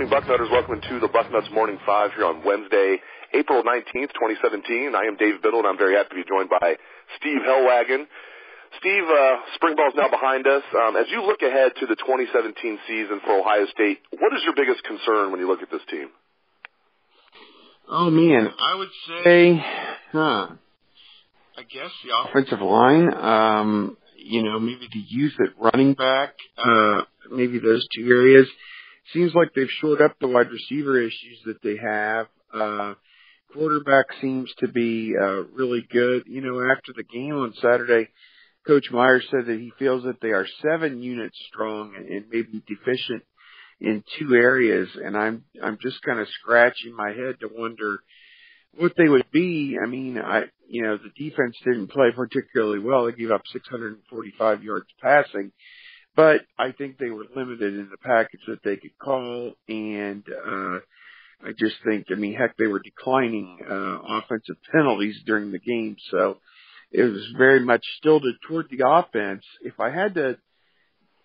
morning, Bucknutters. Welcome to the Bucknuts Morning 5 here on Wednesday, April 19th, 2017. I am Dave Biddle, and I'm very happy to be joined by Steve Helwagen. Steve, spring ball is now behind us. As you look ahead to the 2017 season for Ohio State, what is your biggest concern when you look at this team? Oh, man, I would say, I guess the offensive line, maybe the youth at running back, maybe those two areas. Seems like they've shored up the wide receiver issues that they have. Quarterback seems to be really good. After the game on Saturday, Coach Meyer said that he feels that they are 7 units strong and maybe deficient in 2 areas. And I'm just kind of scratching my head to wonder what they would be. I mean, the defense didn't play particularly well. They gave up 645 yards passing. But I think they were limited in the package that they could call, and I just think, they were declining offensive penalties during the game, so it was very much stilted toward the offense. If I had to,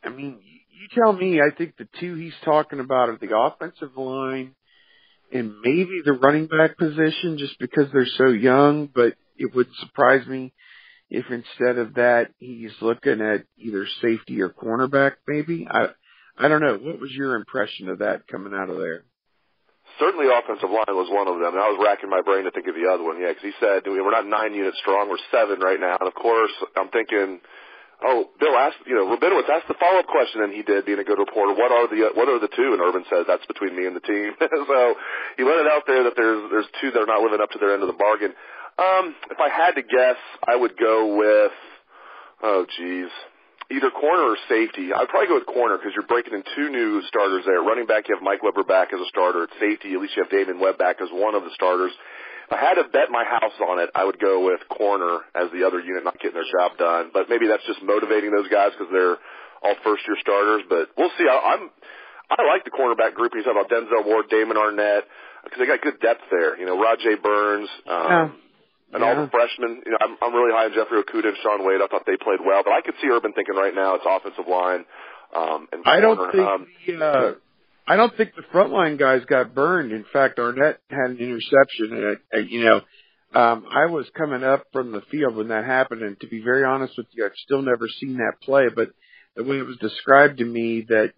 you tell me, I think the 2 he's talking about are the offensive line and maybe the running back position just because they're so young, but it would surprise me if instead of that, he's looking at either safety or cornerback, maybe. I don't know. What was your impression of that coming out of there? Certainly offensive line was one of them, and I was racking my brain to think of the other one, because he said, we're not 9 units strong, we're 7 right now. And, of course, I'm thinking, Bill asked, Rabinowitz asked the follow-up question, and he did, being a good reporter, what are the 2? And Urban said, that's between me and the team. So he let it out there that there's 2 that are not living up to their end of the bargain. If I had to guess, I would go with, either corner or safety. I'd probably go with corner because you're breaking in 2 new starters there. Running back, you have Mike Weber back as a starter. At safety, at least you have Damon Webb back as one of the starters. If I had to bet my house on it, I would go with corner as the other unit not getting their job done. But maybe that's just motivating those guys because they're all first-year starters. But we'll see. I like the cornerback group. You talk about Denzel Ward, Damon Arnett, because they got good depth there. Rajay Burns. And all the freshmen, I'm really high on Jeffrey Okudah and Sean Wade. I thought they played well, but I could see Urban thinking right now it's offensive line and corner. I don't think the frontline guys got burned. In fact, Arnett had an interception. I was coming up from the field when that happened, and to be very honest with you, I've still never seen that play. But the way it was described to me that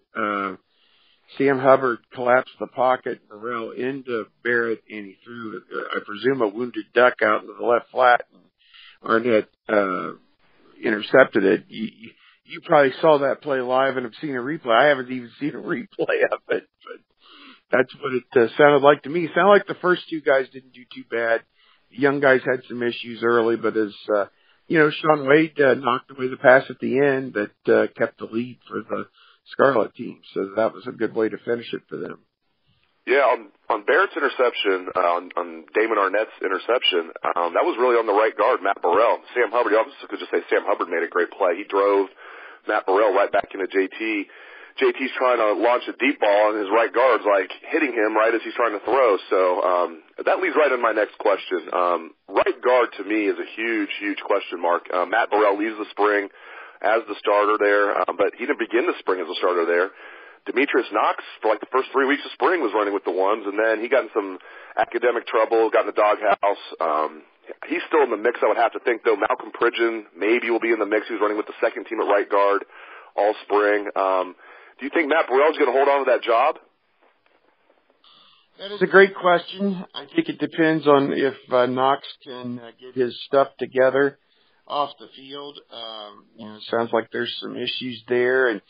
Sam Hubbard collapsed the pocket, Burrell into Barrett, and he threw, I presume, a wounded duck out into the left flat, and Arnett intercepted it. You probably saw that play live and have seen a replay. I haven't even seen a replay of it, but that's what it sounded like to me. It sounded like the first 2 guys didn't do too bad. The young guys had some issues early, but as Sean Wade knocked away the pass at the end that kept the lead for the Scarlet team, so that was a good way to finish it for them. Yeah, on Barrett's interception, on Damon Arnett's interception, that was really on the right guard, Matt Burrell. Sam Hubbard, you obviously could just say Sam Hubbard made a great play. He drove Matt Burrell right back into JT. JT's trying to launch a deep ball, and his right guard's hitting him right as he's trying to throw. So that leads right into my next question. Right guard to me is a huge, huge question mark. Matt Burrell leaves the spring as the starter there, but he didn't begin the spring as a starter there. Demetrius Knox, for the first 3 weeks of spring, was running with the ones, and then he got in some academic trouble, got in the doghouse. He's still in the mix, I would have to think, though. Malcolm Pridgeon maybe will be in the mix. He was running with the second team at right guard all spring. Do you think Matt Burrell's going to hold on to that job? That is a great question. I think it depends on if Knox can get his stuff together off the field. It sounds like there's some issues there, and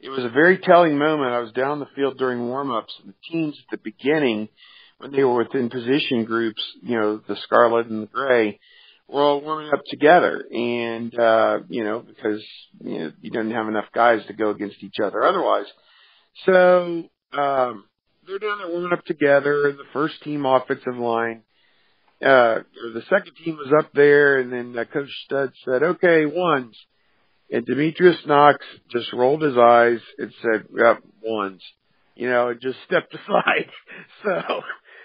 it was a very telling moment. I was down the field during warm-ups, and the teams at the beginning, when they were within position groups, the Scarlet and the Gray, were all warming up together. And, because, you didn't have enough guys to go against each other otherwise. So, they're down there warming up together, and the first team offensive line, or the second team was up there, and then Coach Stud said, okay, ones. And Demetrius Knox just rolled his eyes and said, yep, ones, and just stepped aside. So,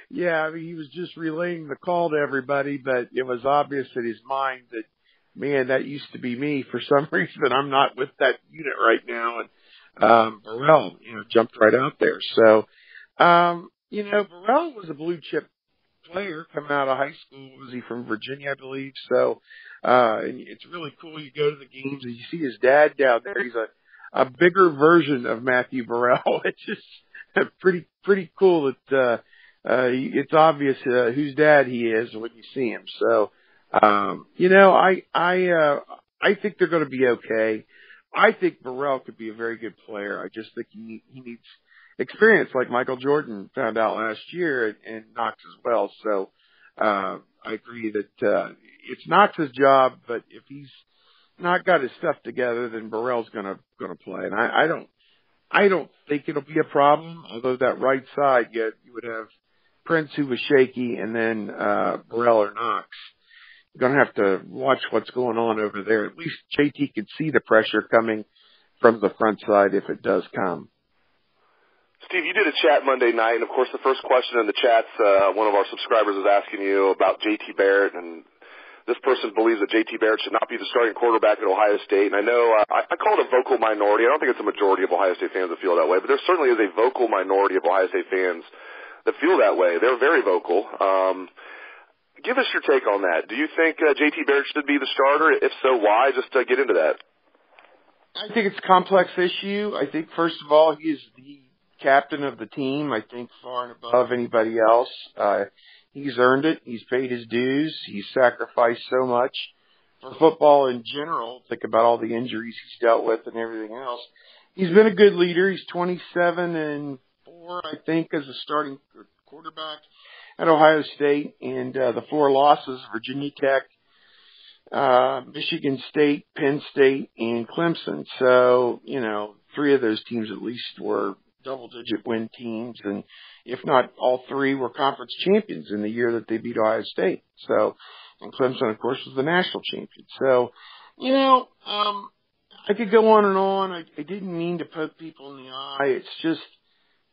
he was just relaying the call to everybody, but it was obvious in his mind that, man, that used to be me. For some reason, I'm not with that unit right now. And Burrell, jumped right out there. So, Burrell was a blue chip player coming out of high school. Was he from Virginia, I believe? So, and it's really cool. You go to the games and you see his dad down there. He's a bigger version of Matthew Burrell. It's just pretty cool that, it's obvious, whose dad he is when you see him. So, I think they're going to be okay. I think Burrell could be a very good player. I just think he needs experience, like Michael Jordan found out last year, and Knox as well. So I agree that it's Knox's job, but if he's not got his stuff together, then Burrell's gonna play. And I don't think it'll be a problem. Although that right side, you would have Prince, who was shaky, and then Burrell or Knox. You're going to have to watch what's going on over there. At least JT could see the pressure coming from the front side if it does come. Steve, you did a chat Monday night, and of course the first question in the chat's one of our subscribers is asking you about JT Barrett, and this person believes that JT Barrett should not be the starting quarterback at Ohio State. And I know I call it a vocal minority. I don't think it's a majority of Ohio State fans that feel that way, but there certainly is a vocal minority of Ohio State fans that feel that way. They're very vocal. Give us your take on that. Do you think JT Barrett should be the starter? If so, why? Just to get into that. I think it's a complex issue. I think, first of all, he is the captain of the team, I think, far and above anybody else. He's earned it. He's paid his dues. He's sacrificed so much for football in general. Think about all the injuries he's dealt with and everything else. He's been a good leader. He's 27-4, I think, as a starting quarterback at Ohio State, and the 4 losses: Virginia Tech, Michigan State, Penn State, and Clemson. So, 3 of those teams at least were double-digit win teams, and if not all 3 were conference champions in the year that they beat Ohio State. So, and Clemson, of course, was the national champion. So, I could go on and on. I didn't mean to poke people in the eye. It's just,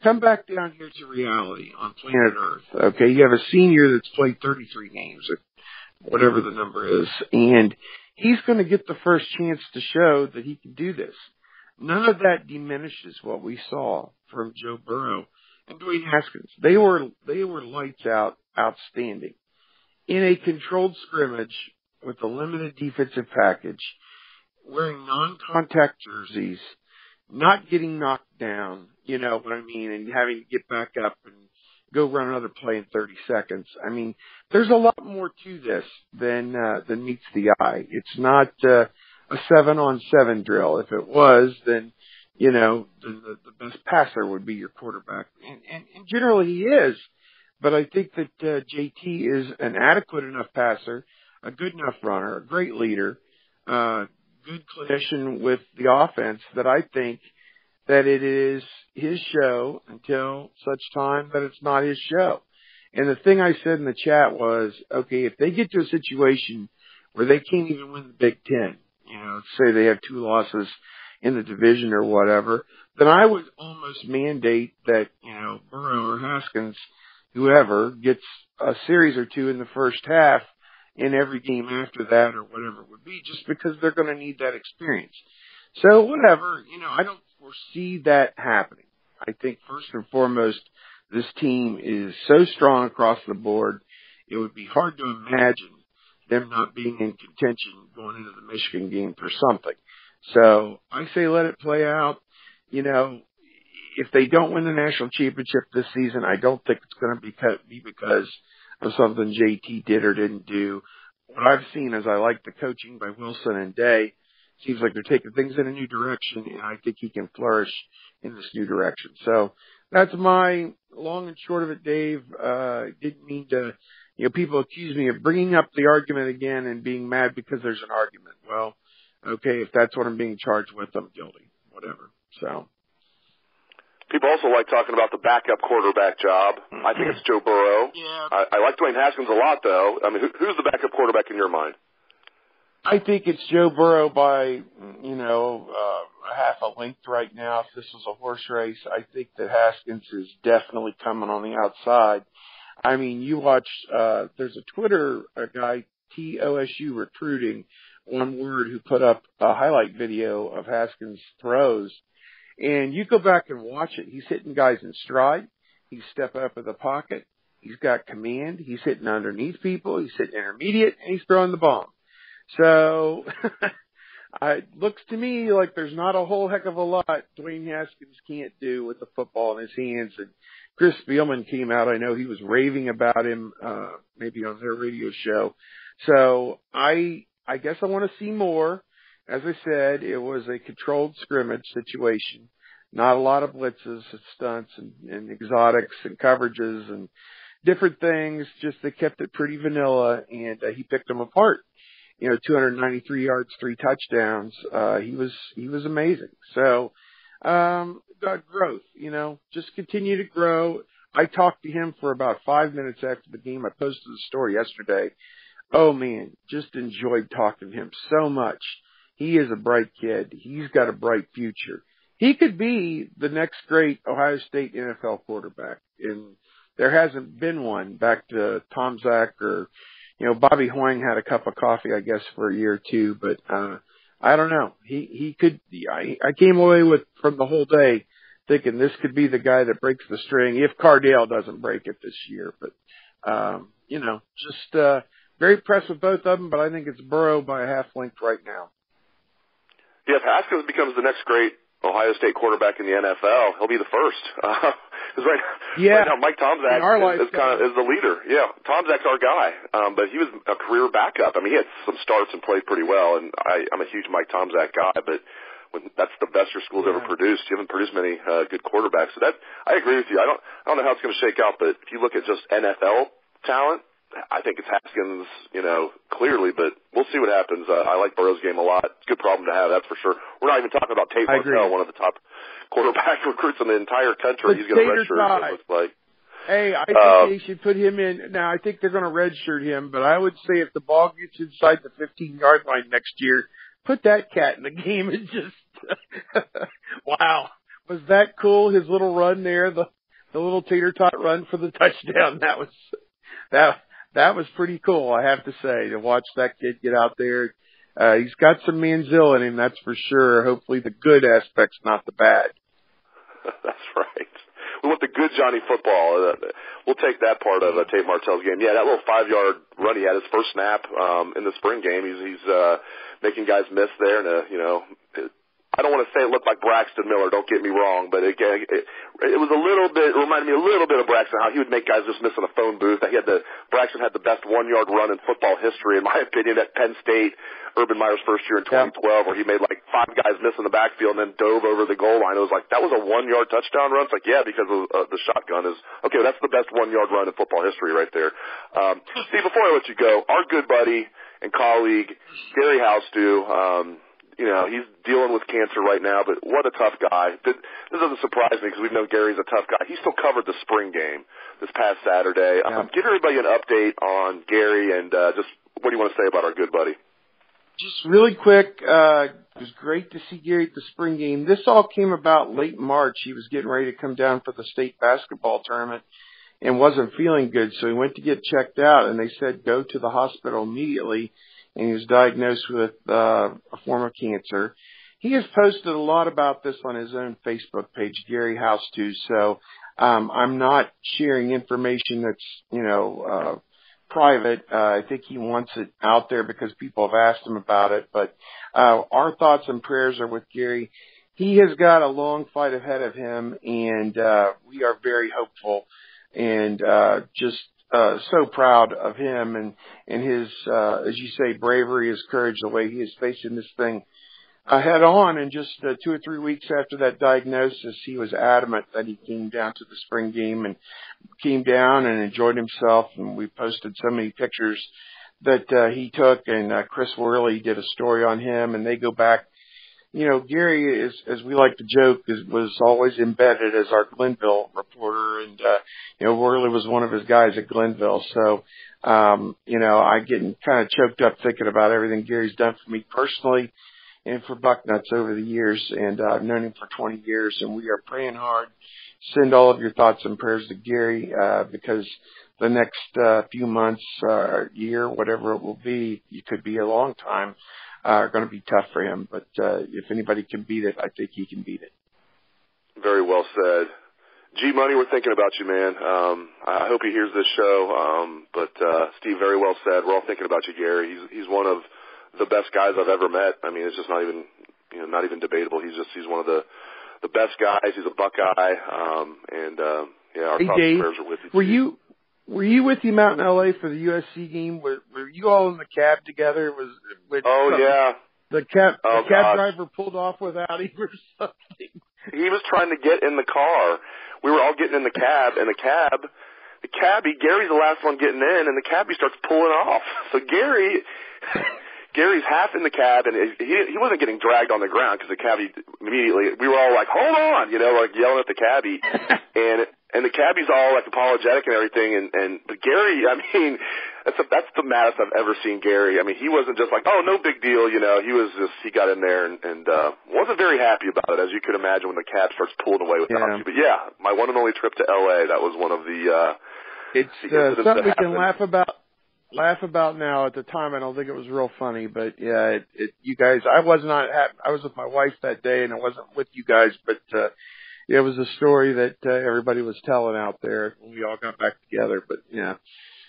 come back down here to reality on planet Earth. Okay, you have a senior that's played 33 games, or whatever the number is, and he's going to get the first chance to show that he can do this. None of that diminishes what we saw from Joe Burrow and Dwayne Haskins. They were lights out, outstanding. In a controlled scrimmage with a limited defensive package, wearing non-contact jerseys, not getting knocked down, you know what I mean, and having to get back up and go run another play in 30 seconds. I mean, there's a lot more to this than meets the eye. It's not a 7-on-7 drill. If it was, then, the best passer would be your quarterback. And generally he is. But I think that JT is an adequate enough passer, a good enough runner, a great leader, good clinician with the offense, that I think that it is his show until such time that it's not his show. And the thing I said in the chat was, okay, if they get to a situation where they can't even win the Big Ten, say they have 2 losses in the division or whatever, then I would almost mandate that, Burrow or Haskins, whoever, gets a series or 2 in the first half in every game after that or whatever it would be, just because they're going to need that experience. So whatever, I don't foresee that happening. I think first and foremost, this team is so strong across the board, it would be hard to imagine them not being in contention going into the Michigan game for something. So I say let it play out. If they don't win the national championship this season, I don't think it's going to be because of something JT did or didn't do. What I've seen is I like the coaching by Wilson and Day. Seems like they're taking things in a new direction, and I think he can flourish in this new direction. So that's my long and short of it, Dave. Didn't mean to, people accuse me of bringing up the argument again and being mad because there's an argument. Well, okay, if that's what I'm being charged with, I'm guilty. Whatever. So. People also like talking about the backup quarterback job. I think it's Joe Burrow. Yeah. I like Dwayne Haskins a lot, though. I mean, who's the backup quarterback in your mind? I think it's Joe Burrow by, a half a length right now. If this was a horse race, I think that Haskins is definitely coming on the outside. I mean, you watch, there's a Twitter guy, TOSU Recruiting, one word, who put up a highlight video of Haskins' throws. And you go back and watch it. He's hitting guys in stride. He's stepping up in the pocket. He's got command. He's hitting underneath people. He's hitting intermediate, and he's throwing the bomb. So it looks to me like there's not a whole heck of a lot Dwayne Haskins can't do with the football in his hands. And Chris Spielman came out. I know he was raving about him, maybe on their radio show. So I guess I want to see more. As I said, it was a controlled scrimmage situation. Not a lot of blitzes and stunts and exotics and coverages and different things. Just they kept it pretty vanilla, and he picked them apart. 293 yards, 3 touchdowns. He was amazing. So, growth, just continue to grow. I talked to him for about 5 minutes after the game. I posted the story yesterday. Oh man, just enjoyed talking to him so much. He is a bright kid. He's got a bright future. He could be the next great Ohio State NFL quarterback. And there hasn't been one back to Tom Zach or, Bobby Hoying had a cup of coffee, I guess, for a year or two, but, I don't know. He could, I came away from the whole day thinking this could be the guy that breaks the string if Cardale doesn't break it this year. But, very impressed with both of them, but I think it's Burrow by a half length right now. Yeah, if Haskins becomes the next great Ohio State quarterback in the NFL, he'll be the first. Because right now Mike Tomczak is the leader. Yeah, Tomczak's our guy, but he was a career backup. I mean, he had some starts and played pretty well, and I'm a huge Mike Tomczak guy, but that's the best your school's ever produced. You haven't produced many good quarterbacks. So that I agree with you. I don't know how it's going to shake out, but if you look at just NFL talent, I think it's Haskins, clearly, but we'll see what happens. I like Burrow's game a lot. It's a good problem to have, that's for sure. We're not even talking about Tate Martell, one of the top quarterback recruits in the entire country. He's going to redshirt, it looks like. Hey, I think they should put him in. Now, I think they're going to redshirt him, but I would say if the ball gets inside the 15-yard line next year, put that cat in the game and just wow. Was that cool, his little run there, the little tater-tot run for the touchdown? That was pretty cool, I have to say, to watch that kid get out there. He's got some Manziel in him, that's for sure. Hopefully the good aspects, not the bad. That's right. We want the good Johnny football. We'll take that part of Tate Martell's game. Yeah, that little 5-yard run he had, his first snap in the spring game. He's making guys miss there, and I don't want to say it looked like Braxton Miller, don't get me wrong, but again, it was it reminded me a little bit of Braxton, how he would make guys just miss in a phone booth. Braxton had the best 1-yard run in football history, in my opinion, at Penn State, Urban Meyer's first year in 2012, where he made like 5 guys miss in the backfield and then dove over the goal line. It was like, that was a 1-yard touchdown run? It's like, yeah, because of the shotgun is, okay, that's the best 1-yard run in football history right there. Steve, before I let you go, our good buddy and colleague, Gary Housteau, he's dealing with cancer right now, but what a tough guy. This doesn't surprise me because we've known Gary's a tough guy. He still covered the spring game this past Saturday. Give everybody an update on Gary and just what do you want to say about our good buddy? Just really quick, it was great to see Gary at the spring game. This all came about late March. He was getting ready to come down for the state basketball tournament and wasn't feeling good, so he went to get checked out, and they said go to the hospital immediately. And he was diagnosed with a form of cancer. He has posted a lot about this on his own Facebook page, Gary Housteau. So I'm not sharing information that's, private. I think he wants it out there because people have asked him about it. But our thoughts and prayers are with Gary. He has got a long fight ahead of him, and we are very hopeful and just so proud of him and his, as you say, bravery, his courage, the way he is facing this thing head on. And just 2 or 3 weeks after that diagnosis, he was adamant that he came down to the spring game and came down and enjoyed himself. And we posted so many pictures that he took, and Chris Worley did a story on him, and they go back. Gary is, as we like to joke, was always embedded as our Glenville reporter, and Worley was one of his guys at Glenville. So, I get kind of choked up thinking about everything Gary's done for me personally and for Bucknuts over the years, and I've known him for 20 years, and we are praying hard. Send all of your thoughts and prayers to Gary, because the next few months, year, whatever it will be, it could be a long time, are going to be tough for him. But if anybody can beat it, I think he can beat it. Very well said. G Money, we're thinking about you, man. I hope he hears this show. But Steve, very well said. We're all thinking about you, Gary. He's one of the best guys I've ever met. I mean, it's just not even debatable. He's one of the best guys. He's a Buckeye. Our thoughts and prayers are with you. Were you with him out in L.A. for the USC game? Were you all in the cab together? Yeah. The cab driver pulled off without him or something. He was trying to get in the car. We were all getting in the cab, and the cabbie, Gary's the last one getting in, and the cabbie starts pulling off. So Gary's half in the cab, and he wasn't getting dragged on the ground because the cabbie immediately, we were all like, hold on, like yelling at the cabbie. And the cabbie's all like apologetic and everything. But Gary, I mean, that's the maddest I've ever seen Gary. I mean, he wasn't just like, oh, no big deal, he got in there and wasn't very happy about it, as you could imagine when the cab starts pulling away without you. But yeah, my one and only trip to LA, that was one of the, it's something we can laugh about now. At the time, I don't think it was real funny, but yeah, you guys, I was with my wife that day and I wasn't with you guys, but, it was a story that everybody was telling out there when we all got back together. But yeah,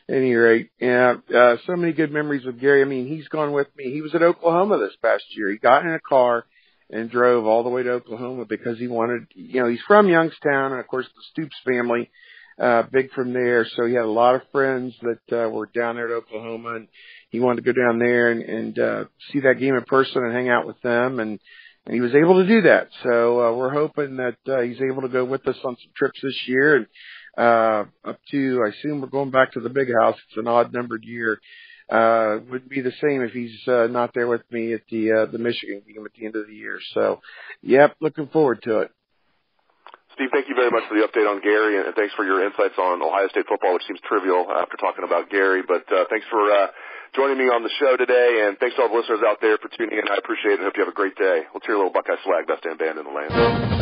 at any rate, so many good memories with Gary. I mean, he's gone with me. He was at Oklahoma this past year. He got in a car and drove all the way to Oklahoma because he wanted, he's from Youngstown, and of course the Stoops family, big from there. So he had a lot of friends that were down there at Oklahoma, and he wanted to go down there and see that game in person and hang out with them. And he was able to do that. So we're hoping that he's able to go with us on some trips this year. And up to, I assume we're going back to the big house. It's an odd-numbered year. Wouldn't be the same if he's not there with me at the Michigan game at the end of the year. So, yep, looking forward to it. Steve, thank you very much for the update on Gary, and thanks for your insights on Ohio State football, which seems trivial after talking about Gary. But thanks for joining me on the show today, and thanks to all the listeners out there for tuning in. I appreciate it, and hope you have a great day. Let's hear a little Buckeye swag, best damn band in the land.